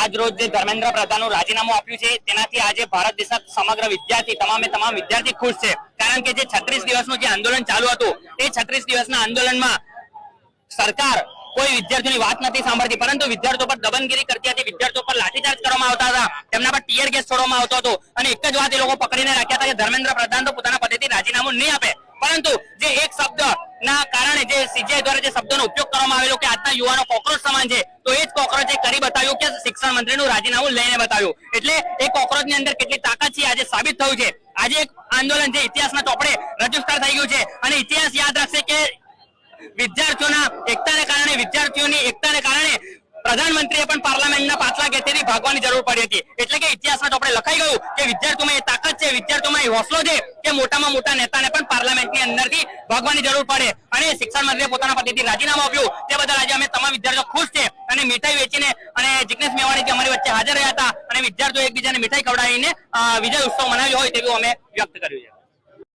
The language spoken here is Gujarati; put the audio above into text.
આજ રોજ જે ધર્મેન્દ્ર પ્રધાનનું રાજીનામું આપ્યું છે તેનાથી આજે ભારત દેશના સમગ્ર વિદ્યાર્થી તમામ વિદ્યાર્થી ખુશ છે, કારણ કે જે 36 દિવસનું જે આંદોલન ચાલુ હતું તે 36 દિવસના આંદોલનમાં સરકાર કોઈ વિદ્યાર્થીઓની વાત નથી સાંભળતી, પરંતુ વિદ્યાર્થીઓ પર દબનગીરી કરતી હતી, વિદ્યાર્થીઓ પર લાઠીચાર્જ કરવામાં આવતા હતા, તેમના પર ટીયર ગેસ છોડવામાં આવતો હતો અને એક જ વાત એ લોકો પકડીને રાખ્યા હતા કે ધર્મેન્દ્ર પ્રધાન તો પોતાના પદેથી રાજીનામું નહીં આપે, પરંતુ જે એક શબ્દ ના કારણે જે સીજે દ્વારા જે શબ્દનો ઉપયોગ કરવામાં આવેલો કે આજના યુવાનો કોક્રોચ સમાન છે, તો એ જ કોક્રોચે કરી બતાવ્યું કે શિક્ષણ મંત્રીનું રાજીનામું લઈને બતાવ્યું. એટલે એ કોક્રોચની અંદર કેટલી તાકાત છે આજે સાબિત થયું છે. આજે એક આંદોલન જે ઇતિહાસના ચોપડે રજીસ્ટર થઈ ગયું છે અને ઇતિહાસ યાદ રાખશે કે વિદ્યાર્થીઓની એકતાને કારણે પ્રધાનમંત્રીએ પણ પાર્લામેન્ટના પાછલા ગેટેથી ભાગવાની જરૂર પડી હતી. એટલે કે ઇતિહાસના ચોપડે લખાઈ ગયું કે વિદ્યાર્થીઓમાં એ તાકાત છે, વિદ્યાર્થીઓમાં એ હોસલો છે કે મોટામાં મોટા નેતાને પણ પાર્લામેન્ટની અંદરથી ભાગવાની જરૂર પડે. અને શિક્ષણ મંત્રીએ પોતાના પદેથી રાજીનામું આપ્યું, તે બદલ આજે અમે તમામ વિદ્યાર્થીઓ ખુશ છે અને મીઠાઈ વેચીને અને જિગ્નેશ મેવાણી અમારી વચ્ચે હાજર રહ્યા હતા અને વિદ્યાર્થીઓ એકબીજાને મીઠાઈ ખવડાવીને વિજય ઉત્સવ મનાવ્યો હોય તેવું અમે વ્યક્ત કર્યું છે.